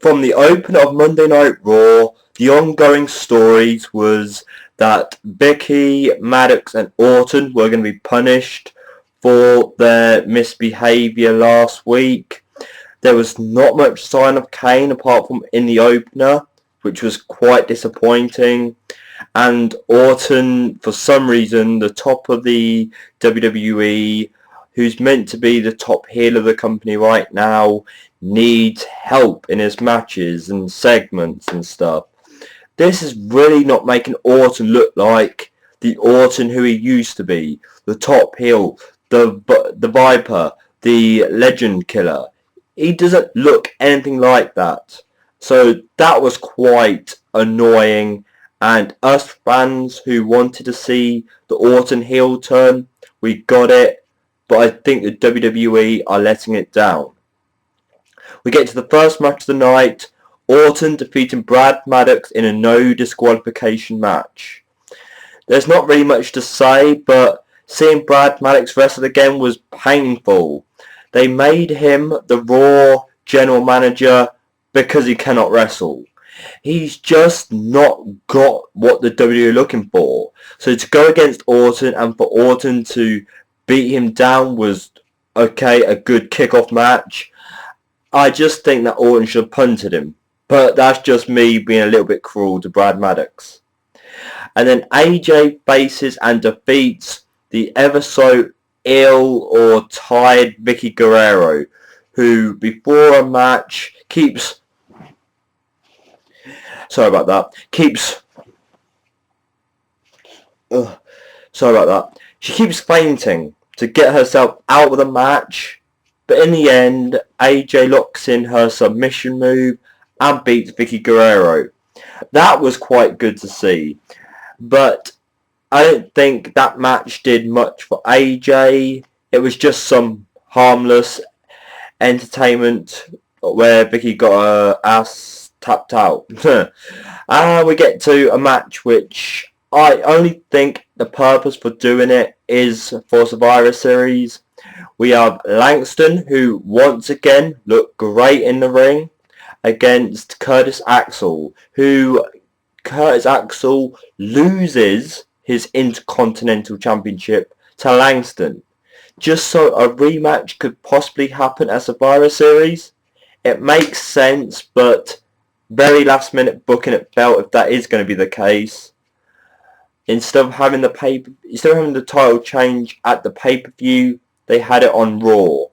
From the opener of Monday Night Raw, the ongoing stories was that Becky, Maddox and Orton were going to be punished for their misbehaviour last week. There was not much sign of Kane apart from in the opener, which was quite disappointing. And Orton, for some reason, the top of the WWE, who's meant to be the top heel of the company right now, needs help in his matches and segments and stuff. This is really not making Orton look like the Orton who he used to be, the top heel, the Viper, the legend killer. He doesn't look anything like that. So that was quite annoying, and us fans who wanted to see the Orton heel turn, we got it, but I think the WWE are letting it down. We get to the first match of the night, Orton defeating Brad Maddox in a no disqualification match. There's not really much to say, but seeing Brad Maddox wrestle again was painful. They made him the Raw general manager because he cannot wrestle. He's just not got what the WWE are looking for. So to go against Orton and for Orton to beat him down was, okay, a good kickoff match. I just think that Orton should have punted him. But that's just me being a little bit cruel to Brad Maddox. And then AJ faces and defeats the ever so ill or tired Vicky Guerrero, who before a match keeps she keeps fainting to get herself out of the match, but in the end AJ locks in her submission move and beats Vicky Guerrero. That was quite good to see, but I don't think that match did much for AJ. It was just some harmless entertainment where Vicky got her ass tapped out. And we get to a match which I only think the purpose for doing it is for Survivor Series. We have Langston, who once again looked great in the ring, against Curtis Axel, who Curtis Axel loses his Intercontinental Championship to Langston, just so a rematch could possibly happen at Survivor Series. It makes sense, but very last minute booking it felt if that is going to be the case. Instead of having the title change at the pay-per-view, they had it on Raw.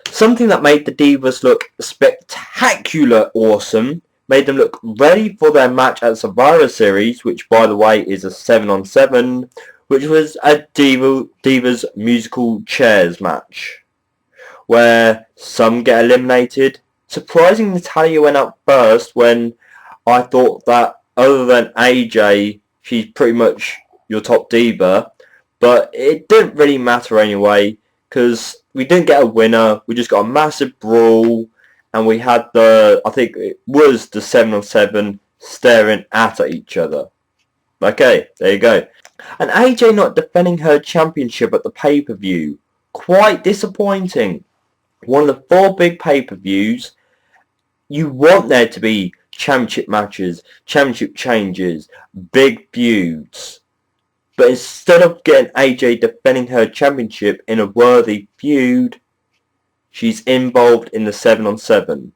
Something that made the Divas look spectacular awesome, made them look ready for their match at Survivor Series, which by the way is a 7-on-7, which was a Divas musical chairs match, where some get eliminated. Surprisingly, Natalya went out first when I thought that other than AJ, she's pretty much your top diva, but it didn't really matter anyway, because we didn't get a winner. We just got a massive brawl, and we had I think it was the 7-on-7 staring at each other. Okay, there you go. And AJ not defending her championship at the pay-per-view. Quite disappointing. One of the 4 big pay-per-views, you want there to be championship matches, championship changes, big feuds. But instead of getting AJ defending her championship in a worthy feud, she's involved in the 7-on-7.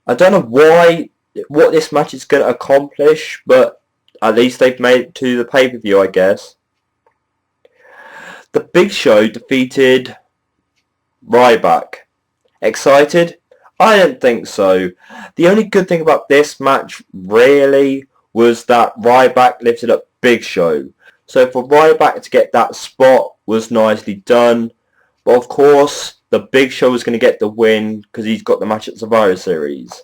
I don't know what this match is going to accomplish, but at least they've made it to the pay-per-view, I guess. The Big Show defeated Ryback. Excited? I don't think so. The only good thing about this match really was that Ryback lifted up Big Show. So for Ryback to get that spot was nicely done. But of course, the Big Show was going to get the win because he's got the match at Survivor Series.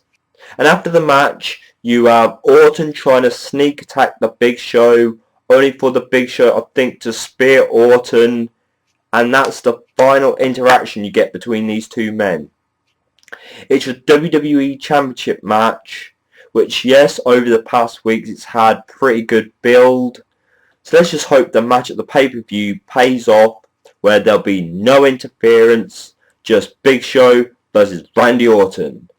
And after the match, you have Orton trying to sneak attack the Big Show, only for the Big Show, I think, to spear Orton. And that's the final interaction you get between these two men. It's a WWE Championship match, which, yes, over the past weeks it's had pretty good build. So let's just hope the match at the pay-per-view pays off, where there'll be no interference, just Big Show versus Randy Orton.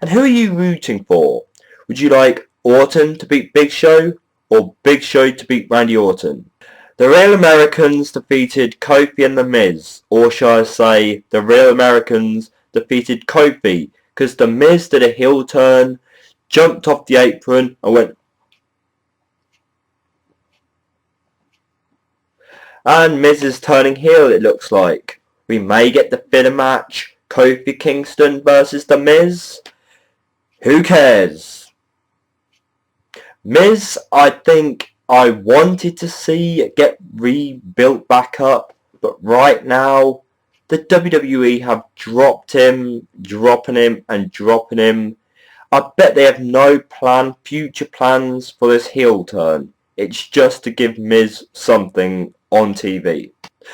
And who are you rooting for? Would you like Orton to beat Big Show or Big Show to beat Randy Orton? The Real Americans defeated Kofi and The Miz, or shall I say, the Real Americans defeated Kofi, because The Miz did a heel turn, jumped off the apron and went, and Miz is turning heel, it looks like. We may get the filler match, Kofi Kingston versus The Miz. Who cares? Miz, I think I wanted to see get rebuilt back up, but right now the WWE have dropping him. I bet they have no future plans for this heel turn. It's just to give Miz something on TV.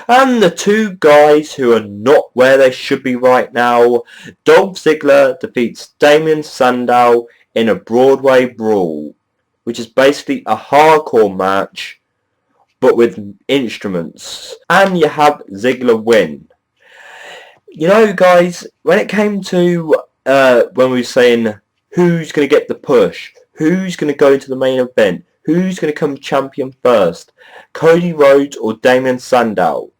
And the two guys who are not where they should be right now, Dolph Ziggler defeats Damien Sandow in a Broadway brawl, which is basically a hardcore match, but with instruments. And you have Ziggler win. You know, guys, when it came to, when we were saying who's going to get the push, who's going to go into the main event, who's going to come champion first, Cody Rhodes or Damien Sandow?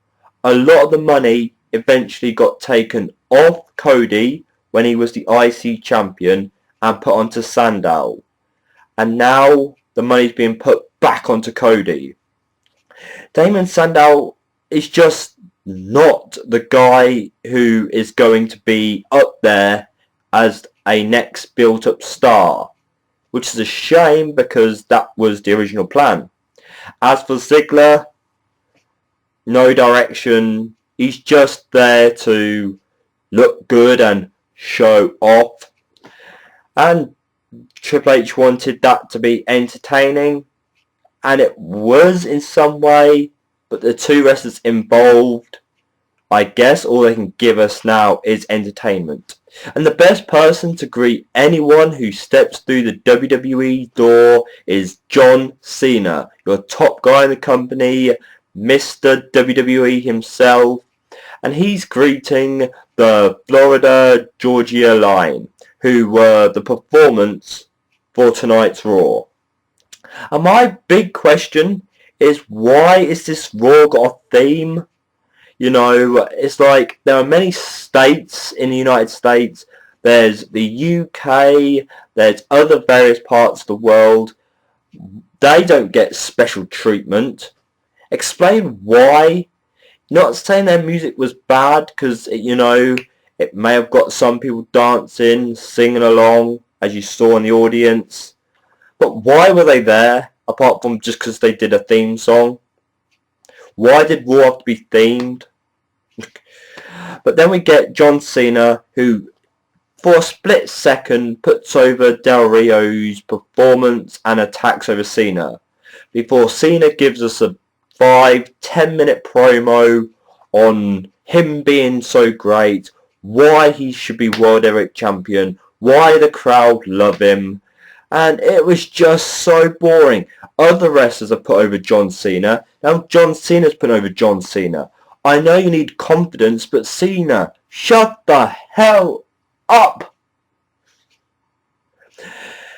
A lot of the money eventually got taken off Cody when he was the IC champion and put onto Sandow. And now the money's being put back onto Cody. Damien Sandow is just not the guy who is going to be up there as a next built-up star, which is a shame because that was the original plan. As for Ziggler, no direction. He's just there to look good and show off. And Triple H wanted that to be entertaining, and it was in some way, but the two wrestlers involved, I guess all they can give us now is entertainment. And the best person to greet anyone who steps through the WWE door is John Cena, your top guy in the company, Mr. WWE himself, and he's greeting the Florida Georgia line, who were the performance for tonight's Raw. And my big question is, why is this Raw got a theme? You know, it's like there are many states in the United States. There's the UK, there's other various parts of the world. They don't get special treatment. Explain why. Not saying their music was bad, because, you know, it may have got some people dancing, singing along, as you saw in the audience. But why were they there, apart from just because they did a theme song? Why did Raw have to be themed? But then we get John Cena, who for a split second puts over Del Rio's performance and attacks over Cena, before Cena gives us a 5-10 minute promo on him being so great, why he should be World Heavyweight Champion, why the crowd love him, and it was just so boring. Other wrestlers have put over John Cena, now John Cena's put over John Cena. I know you need confidence, but Cena, shut the hell up!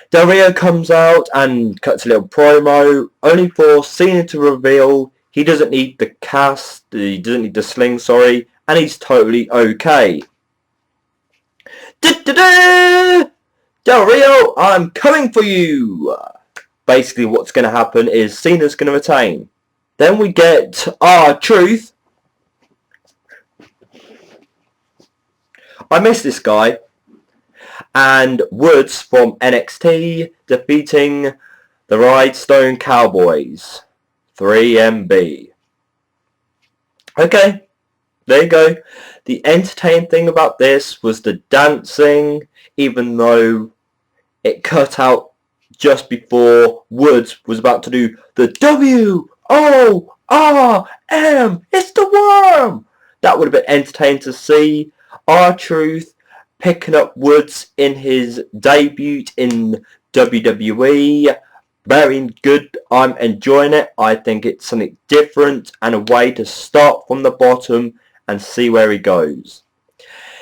Del Rio comes out and cuts a little promo, only for Cena to reveal he doesn't need the cast, he doesn't need the sling, sorry, and he's totally okay. Da-da-da! Del Rio, I'm coming for you! Basically what's going to happen is Cena's going to retain. Then we get R-Truth. I miss this guy. And Woods from NXT defeating the Rhinestone Cowboys. 3MB. Okay, there you go. The entertaining thing about this was the dancing, even though it cut out just before Woods was about to do the W-O-R-M, it's the worm! That would have been entertaining to see. R-Truth picking up Woods in his debut in WWE. Very good. I'm enjoying it. I think it's something different and a way to start from the bottom and see where he goes.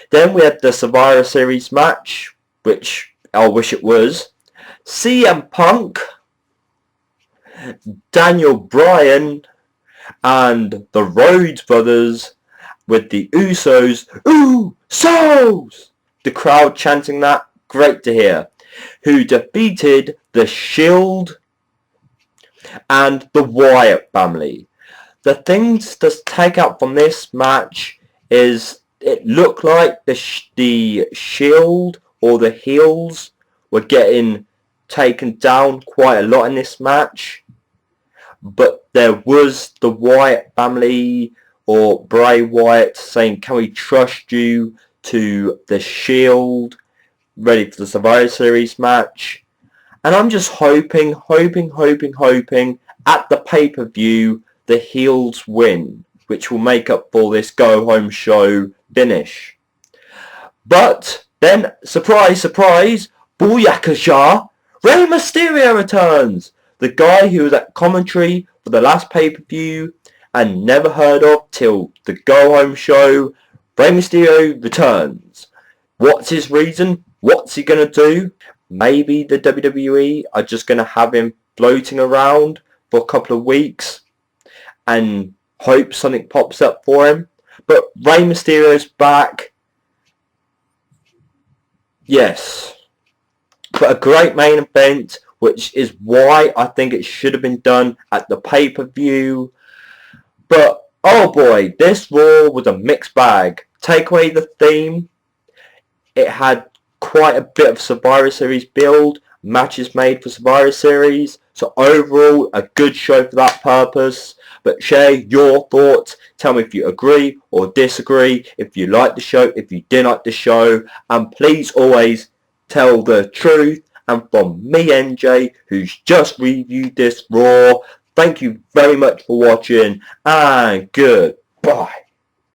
Then we had the Survivor Series match, which I wish it was. CM Punk, Daniel Bryan, and the Rhodes Brothers with the Usos. Usos! The crowd chanting that. Great to hear. Who defeated the Shield and the Wyatt family. The things to take out from this match is it looked like the Shield or the heels were getting taken down quite a lot in this match. But there was the Wyatt family or Bray Wyatt saying, can we trust you to the Shield, ready for the Survivor Series match. And I'm just hoping at the pay-per-view the heels win, which will make up for this go-home show finish. But then, surprise, surprise, booyakasha, Rey Mysterio returns. The guy who was at commentary for the last pay-per-view and never heard of till the go-home show. Rey Mysterio returns. What's his reason? What's he going to do? Maybe the WWE are just going to have him floating around for a couple of weeks and hope something pops up for him. But Rey Mysterio's back. Yes. But a great main event, which is why I think it should have been done at the pay-per-view. But, oh boy, this Raw was a mixed bag. Take away the theme. It had quite a bit of Survivor Series build. Matches made for Survivor Series. So overall, a good show for that purpose. But share your thoughts. Tell me if you agree or disagree. If you like the show, if you didn't like the show. And please always tell the truth. And from me, NJ, who's just reviewed this Raw, thank you very much for watching. And goodbye.